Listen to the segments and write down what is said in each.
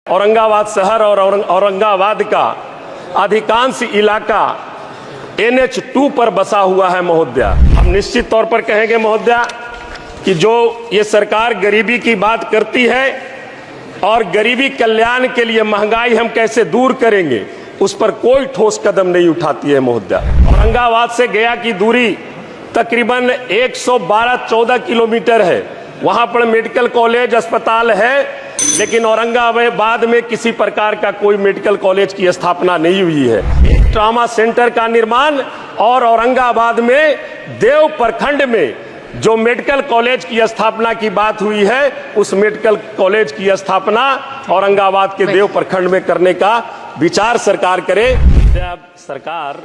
औरंगाबाद शहर और औरंगाबाद का अधिकांश इलाका NH2 पर बसा हुआ है महोदया। हम निश्चित तौर पर कहेंगे महोदया कि जो ये सरकार गरीबी की बात करती है और गरीबी कल्याण के लिए महंगाई हम कैसे दूर करेंगे, उस पर कोई ठोस कदम नहीं उठाती है महोदया। औरंगाबाद से गया की दूरी तकरीबन 112-14 किलोमीटर है। वहां पर मेडिकल कॉलेज अस्पताल है, लेकिन औरंगाबाद में किसी प्रकार का कोई मेडिकल कॉलेज की स्थापना नहीं हुई है। एक ट्रॉमा सेंटर का निर्माण और औरंगाबाद में देव प्रखंड में जो मेडिकल कॉलेज की स्थापना की बात हुई है, उस मेडिकल कॉलेज की स्थापना औरंगाबाद के देव प्रखंड में करने का विचार सरकार करे। सरकार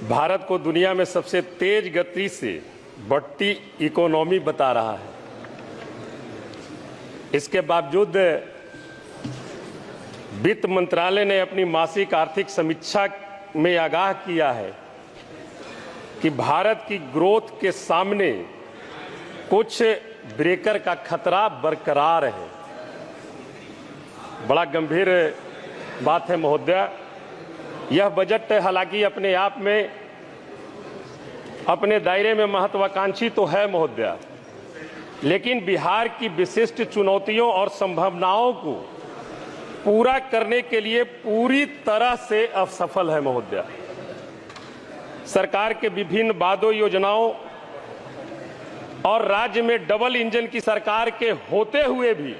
भारत को दुनिया में सबसे तेज गति से बढ़ती इकोनॉमी बता रहा है। इसके बावजूद वित्त मंत्रालय ने अपनी मासिक आर्थिक समीक्षा में आगाह किया है कि भारत की ग्रोथ के सामने कुछ ब्रेकर का खतरा बरकरार है। बड़ा गंभीर बात है महोदया। यह बजट हालांकि अपने आप में अपने दायरे में महत्वाकांक्षी तो है महोदया, लेकिन बिहार की विशिष्ट चुनौतियों और संभावनाओं को पूरा करने के लिए पूरी तरह से असफल है महोदया। सरकार के विभिन्न वादों योजनाओं और राज्य में डबल इंजन की सरकार के होते हुए भी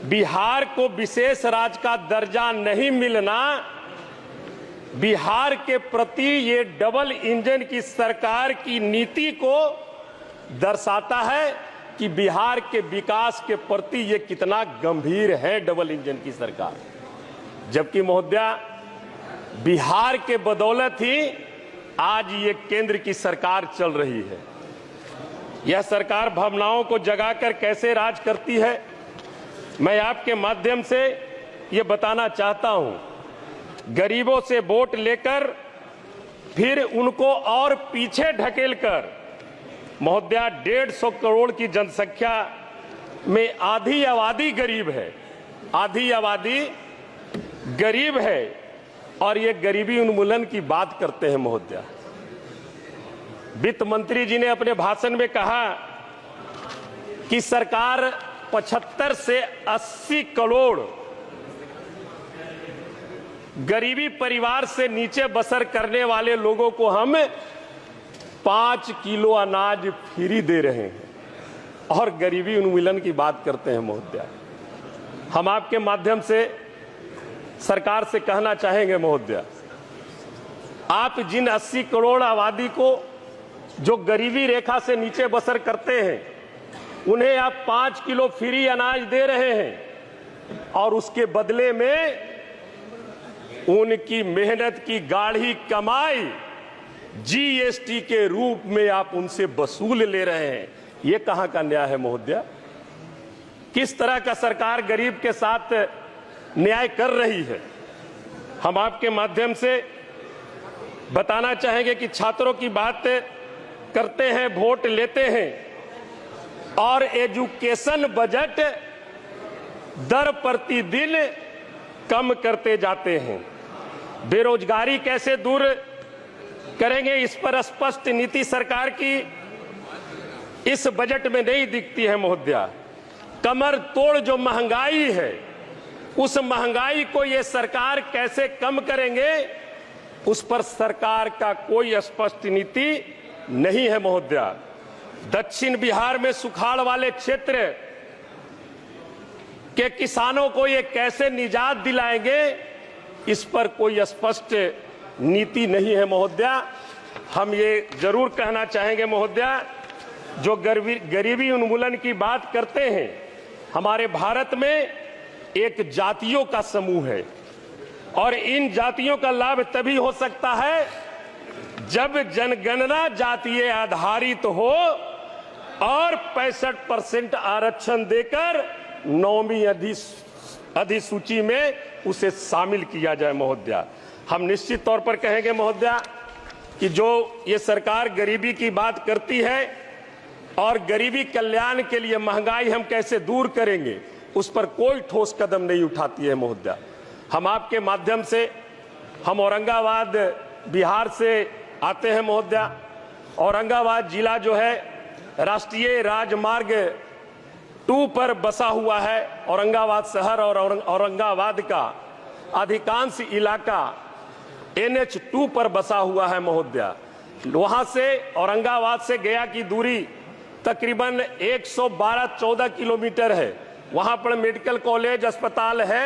बिहार को विशेष राज्य का दर्जा नहीं मिलना बिहार के प्रति ये डबल इंजन की सरकार की नीति को दर्शाता है कि बिहार के विकास के प्रति ये कितना गंभीर है डबल इंजन की सरकार। जबकि महोदया बिहार के बदौलत ही आज ये केंद्र की सरकार चल रही है। यह सरकार भावनाओं को जगाकर कैसे राज करती है, मैं आपके माध्यम से ये बताना चाहता हूं। गरीबों से वोट लेकर फिर उनको और पीछे ढकेलकर महोदया 150 करोड़ की जनसंख्या में आधी आबादी गरीब है, आधी आबादी गरीब है, और ये गरीबी उन्मूलन की बात करते हैं महोदया। वित्त मंत्री जी ने अपने भाषण में कहा कि सरकार 75 से 80 करोड़ गरीबी परिवार से नीचे बसर करने वाले लोगों को हम 5 किलो अनाज फ्री दे रहे हैं और गरीबी उन्मूलन की बात करते हैं महोदया। हम आपके माध्यम से सरकार से कहना चाहेंगे महोदया, आप जिन 80 करोड़ आबादी को जो गरीबी रेखा से नीचे बसर करते हैं, उन्हें आप 5 किलो फ्री अनाज दे रहे हैं और उसके बदले में उनकी मेहनत की गाढ़ी कमाई GST के रूप में आप उनसे वसूल ले रहे हैं। यह कहां का न्याय है महोदया? किस तरह का सरकार गरीब के साथ न्याय कर रही है? हम आपके माध्यम से बताना चाहेंगे कि छात्रों की बात करते हैं, वोट लेते हैं और एजुकेशन बजट दर प्रतिदिन कम करते जाते हैं। बेरोजगारी कैसे दूर करेंगे, इस पर स्पष्ट नीति सरकार की इस बजट में नहीं दिखती है महोदया। कमर तोड़ जो महंगाई है, उस महंगाई को ये सरकार कैसे कम करेंगे, उस पर सरकार का कोई स्पष्ट नीति नहीं है महोदया। दक्षिण बिहार में सुखाड़ वाले क्षेत्र के किसानों को ये कैसे निजात दिलाएंगे, इस पर कोई स्पष्ट नीति नहीं है महोदया। हम ये जरूर कहना चाहेंगे महोदया, जो गरीबी उन्मूलन की बात करते हैं, हमारे भारत में एक जातियों का समूह है और इन जातियों का लाभ तभी हो सकता है जब जनगणना जातीय आधारित हो और 65% आरक्षण देकर 9वीं अधिसूची में उसे शामिल किया जाए महोदया। हम निश्चित तौर पर कहेंगे महोदया कि जो ये सरकार गरीबी की बात करती है और गरीबी कल्याण के लिए महंगाई हम कैसे दूर करेंगे, उस पर कोई ठोस कदम नहीं उठाती है महोदया। हम आपके माध्यम से, हम औरंगाबाद बिहार से आते हैं महोदया। औरंगाबाद जिला जो है राष्ट्रीय राजमार्ग 2 पर बसा हुआ है। औरंगाबाद शहर और औरंगाबाद का अधिकांश इलाका NH 2 पर बसा हुआ है महोदया। वहां से औरंगाबाद से गया की दूरी तकरीबन 112-14 किलोमीटर है। वहां पर मेडिकल कॉलेज अस्पताल है,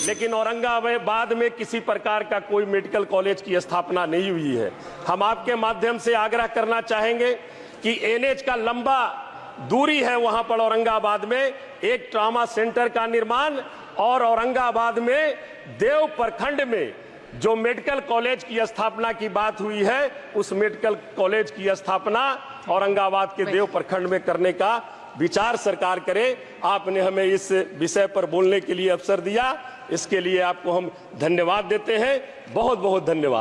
लेकिन औरंगाबाद में किसी प्रकार का कोई मेडिकल कॉलेज की स्थापना नहीं हुई है। हम आपके माध्यम से आग्रह करना चाहेंगे कि NH का लंबा दूरी है, वहां पर औरंगाबाद में एक ट्रॉमा सेंटर का निर्माण और औरंगाबाद में देव प्रखंड में जो मेडिकल कॉलेज की स्थापना की बात हुई है, उस मेडिकल कॉलेज की स्थापना औरंगाबाद के देव प्रखंड में करने का विचार सरकार करे। आपने हमें इस विषय पर बोलने के लिए अवसर दिया, इसके लिए आपको हम धन्यवाद देते हैं। बहुत बहुत धन्यवाद।